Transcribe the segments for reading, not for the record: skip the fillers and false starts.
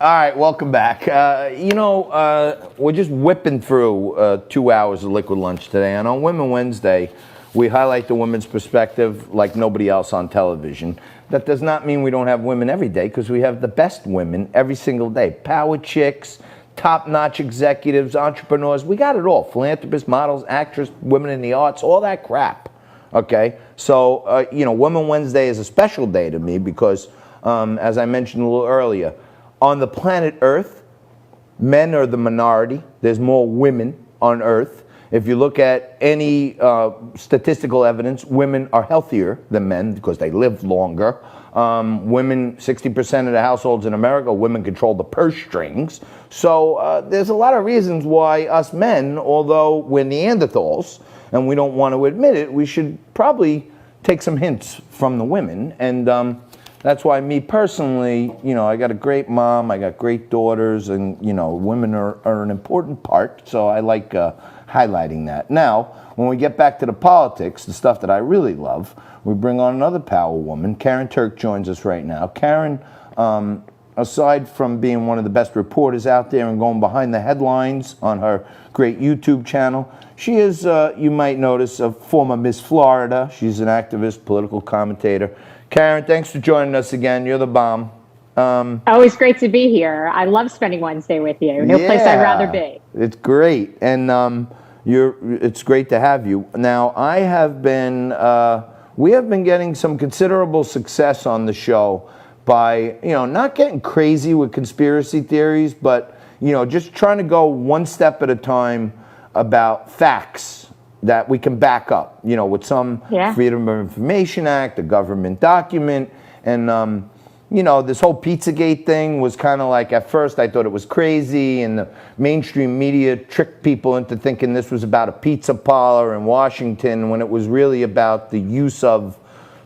All right, welcome back. We're just whipping through 2 hours of Liquid Lunch today. And on Women Wednesday, we highlight the women's perspective like nobody else on television. That does not mean we don't have women every day, because we have the best women every single day. Power chicks, top-notch executives, entrepreneurs. We got it all. Philanthropists, models, actors, women in the arts, all that crap. Okay? So, Women Wednesday is a special day to me because, as I mentioned a little earlier, on the planet Earth, men are the minority. There's more women on Earth. If you look at any statistical evidence, women are healthier than men because they live longer. Women, 60% of the households in America, women control the purse strings. So there's a lot of reasons why us men, although we're Neanderthals and we don't want to admit it, we should probably take some hints from the women. And that's why me personally, I got a great mom, I got great daughters, and, women are an important part, so I like highlighting that. Now, when we get back to the politics, the stuff that I really love, we bring on another power woman. Karyn Turk joins us right now. Karyn, aside from being one of the best reporters out there and going behind the headlines on her great YouTube channel, she is, you might notice, a former Miss Florida. She's an activist, political commentator. Karyn, thanks for joining us again. You're the bomb. Always great to be here. I love spending Wednesday with you. No place I'd rather be. It's great, and it's great to have you. Now, we have been getting some considerable success on the show by, not getting crazy with conspiracy theories, but, just trying to go one step at a time about facts that we can back up, with some Freedom of Information Act, a government document. And, this whole Pizzagate thing was kind of like, at first I thought it was crazy, and the mainstream media tricked people into thinking this was about a pizza parlor in Washington, when it was really about the use of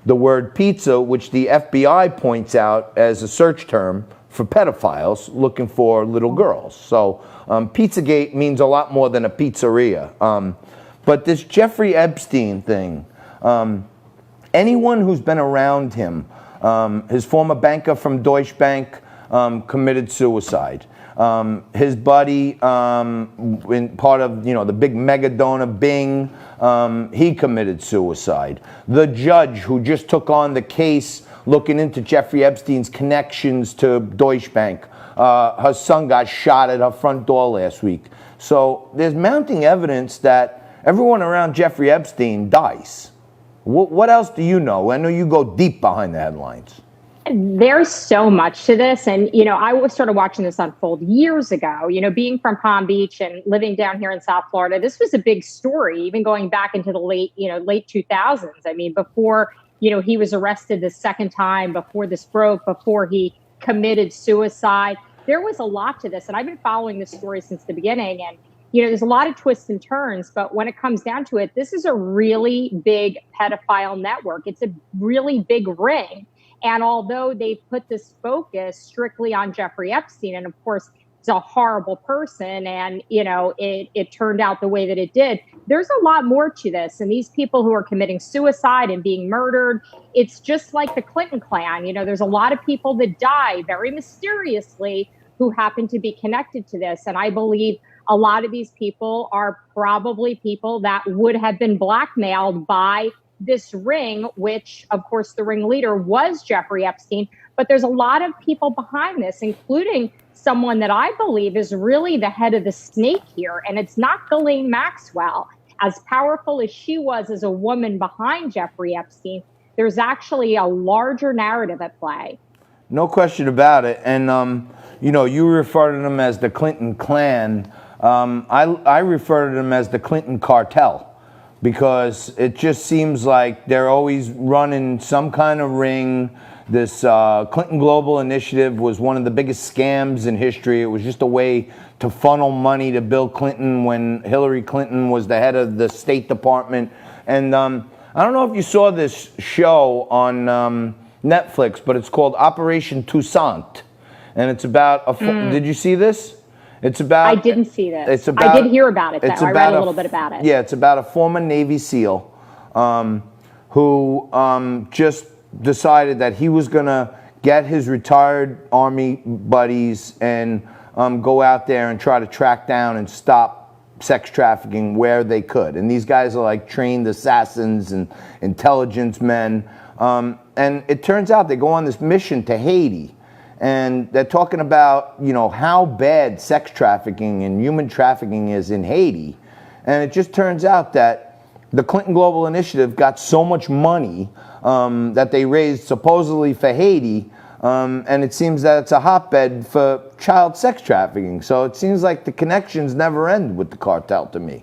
the word pizza, which the FBI points out as a search term for pedophiles looking for little girls. So Pizzagate means a lot more than a pizzeria. But this Jeffrey Epstein thing, anyone who's been around him, his former banker from Deutsche Bank committed suicide. His buddy, in part of the big mega donor Bing, he committed suicide. The judge who just took on the case looking into Jeffrey Epstein's connections to Deutsche Bank, her son got shot at her front door last week. So there's mounting evidence that everyone around Jeffrey Epstein dies. What else do you know? I know you go deep behind the headlines. There's so much to this. And, I started watching this unfold years ago, being from Palm Beach and living down here in South Florida. This was a big story, even going back into the late 2000s. I mean, before, he was arrested the second time, before this broke, before he committed suicide. There was a lot to this. And I've been following this story since the beginning. And there's a lot of twists and turns, but when it comes down to it, this is a really big pedophile network. It's a really big ring. And although they put this focus strictly on Jeffrey Epstein, and of course, he's a horrible person, and, it turned out the way that it did, there's a lot more to this. And these people who are committing suicide and being murdered, it's just like the Clinton clan. There's a lot of people that die very mysteriously who happen to be connected to this. And I believe a lot of these people are probably people that would have been blackmailed by this ring, which, of course, the ringleader was Jeffrey Epstein. But there's a lot of people behind this, including someone that I believe is really the head of the snake here. And it's not Ghislaine Maxwell. As powerful as she was as a woman behind Jeffrey Epstein, there's actually a larger narrative at play. No question about it. And, you refer to them as the Clinton clan. I refer to them as the Clinton cartel, because it just seems like they're always running some kind of ring. This Clinton Global Initiative was one of the biggest scams in history. It was just a way to funnel money to Bill Clinton when Hillary Clinton was the head of the State Department. And I don't know if you saw this show on Netflix, but it's called Operation Toussaint. And it's about did you see this? It's about. I didn't see this. I did hear about it, though. I read a little bit about it. Yeah, it's about a former Navy SEAL who just decided that he was going to get his retired Army buddies and go out there and try to track down and stop sex trafficking where they could. And these guys are like trained assassins and intelligence men. And it turns out they go on this mission to Haiti. And they're talking about, you know, how bad sex trafficking and human trafficking is in Haiti. And it just turns out that the Clinton Global Initiative got so much money that they raised supposedly for Haiti. And it seems that it's a hotbed for child sex trafficking. So it seems like the connections never end with the cartel to me.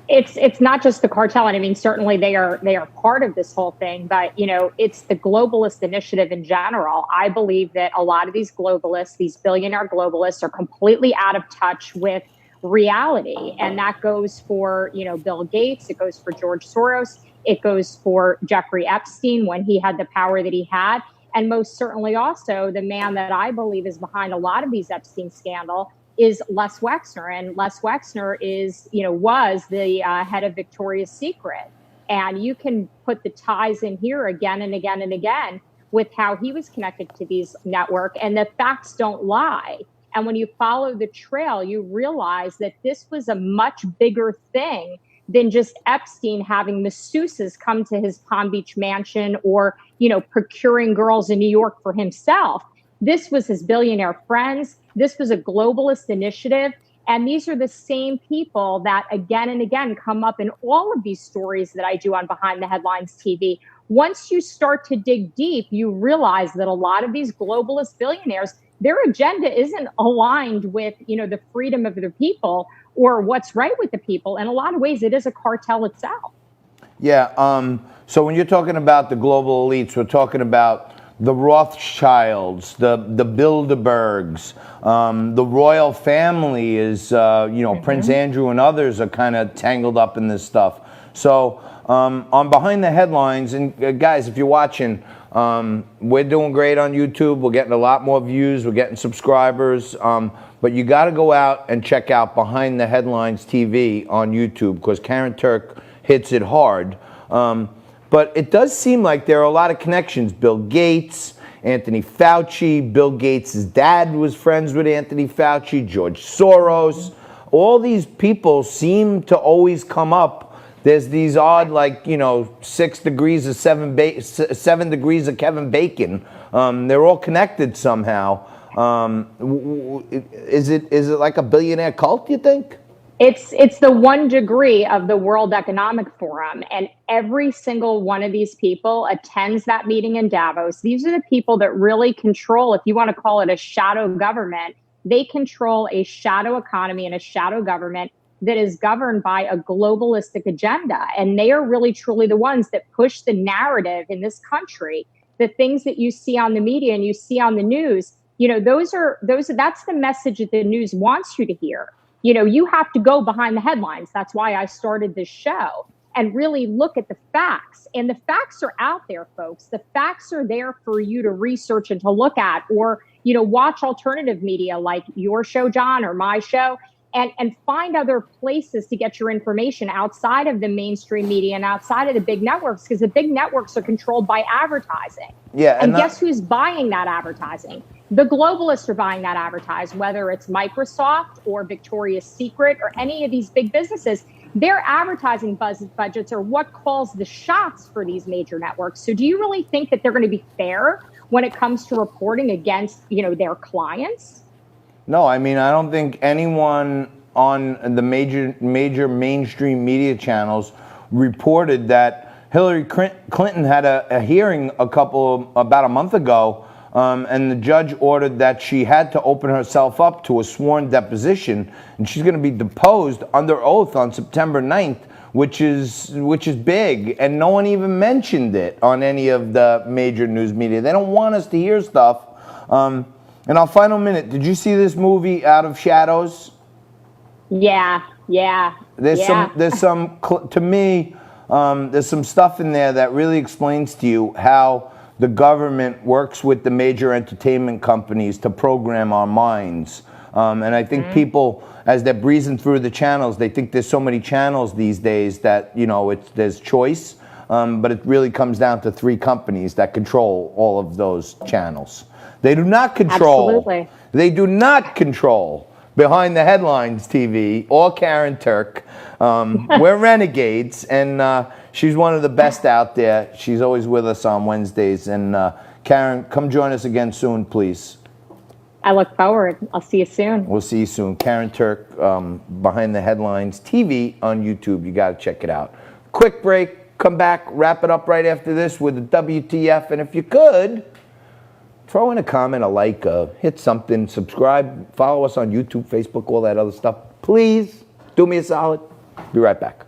It's not just the cartel, and I mean certainly they are part of this whole thing, but you know, it's the globalist initiative in general. I believe that a lot of these globalists, these billionaire globalists, are completely out of touch with reality, and that goes for, you know, Bill Gates, it goes for George Soros, it goes for Jeffrey Epstein when he had the power that he had, and most certainly also the man that I believe is behind a lot of these Epstein scandal is Les Wexner. And Les Wexner is, you know, was the head of Victoria's Secret. And you can put the ties in here again and again and again with how he was connected to these network, and the facts don't lie. And when you follow the trail, you realize that this was a much bigger thing than just Epstein having masseuses come to his Palm Beach mansion or, you know, procuring girls in New York for himself. This was his billionaire friends. This was a globalist initiative. And these are the same people that again and again come up in all of these stories that I do on Behind the Headlines TV. Once you start to dig deep, you realize that a lot of these globalist billionaires, their agenda isn't aligned with, you know, the freedom of the people or what's right with the people. In a lot of ways, it is a cartel itself. Yeah. So when you're talking about the global elites, we're talking about the Rothschilds, the Bilderbergs, the royal family is, you know, Prince Andrew and others are kind of tangled up in this stuff. So on Behind the Headlines, and guys, if you're watching, we're doing great on YouTube. We're getting a lot more views. We're getting subscribers. But you got to go out and check out Behind the Headlines TV on YouTube because Karyn Turk hits it hard. But it does seem like there are a lot of connections. Bill Gates, Anthony Fauci, Bill Gates' dad was friends with Anthony Fauci, George Soros. All these people seem to always come up. There's these odd, like, you know, 7 degrees of Kevin Bacon. They're all connected somehow. Is it like a billionaire cult, you think? It's the 1 degree of the World Economic Forum, and every single one of these people attends that meeting in Davos. These are the people that really control, if you want to call it a shadow government, they control a shadow economy and a shadow government that is governed by a globalistic agenda. And they are really truly the ones that push the narrative in this country. The things that you see on the media and you see on the news, you know, that's the message that the news wants you to hear. You know, you have to go behind the headlines. That's why I started this show, and really look at the facts. And the facts are out there, folks. The facts are there for you to research and to look at, or, you know, watch alternative media like your show, John, or my show, and find other places to get your information outside of the mainstream media and outside of the big networks, because the big networks are controlled by advertising. Yeah, and guess who's buying that advertising? The globalists are buying that advertising, whether it's Microsoft or Victoria's Secret or any of these big businesses. Their advertising budgets are what calls the shots for these major networks. So do you really think that they're going to be fair when it comes to reporting against, you know, their clients? No, I mean, I don't think anyone on the major mainstream media channels reported that Hillary Clinton had a hearing about a month ago, and the judge ordered that she had to open herself up to a sworn deposition, and she's going to be deposed under oath on September 9th, which is big, and no one even mentioned it on any of the major news media. They don't want us to hear stuff. In our final minute, did you see this movie Out of Shadows? Yeah. There's some to me, there's some stuff in there that really explains to you how the government works with the major entertainment companies to program our minds. And I think people, as they're breezing through the channels, they think there's so many channels these days that, you know, there's choice. but it really comes down to 3 companies that control all of those channels. They do not control. Absolutely. They do not control Behind the Headlines TV or Karyn Turk. We're renegades, and she's one of the best out there. She's always with us on Wednesdays. And Karyn, come join us again soon, please. I look forward. I'll see you soon. We'll see you soon. Karyn Turk, Behind the Headlines TV on YouTube. You got to check it out. Quick break. Come back. Wrap it up right after this with the WTF. And if you could, throw in a comment, a like, hit something, subscribe, follow us on YouTube, Facebook, all that other stuff. Please do me a solid. Be right back.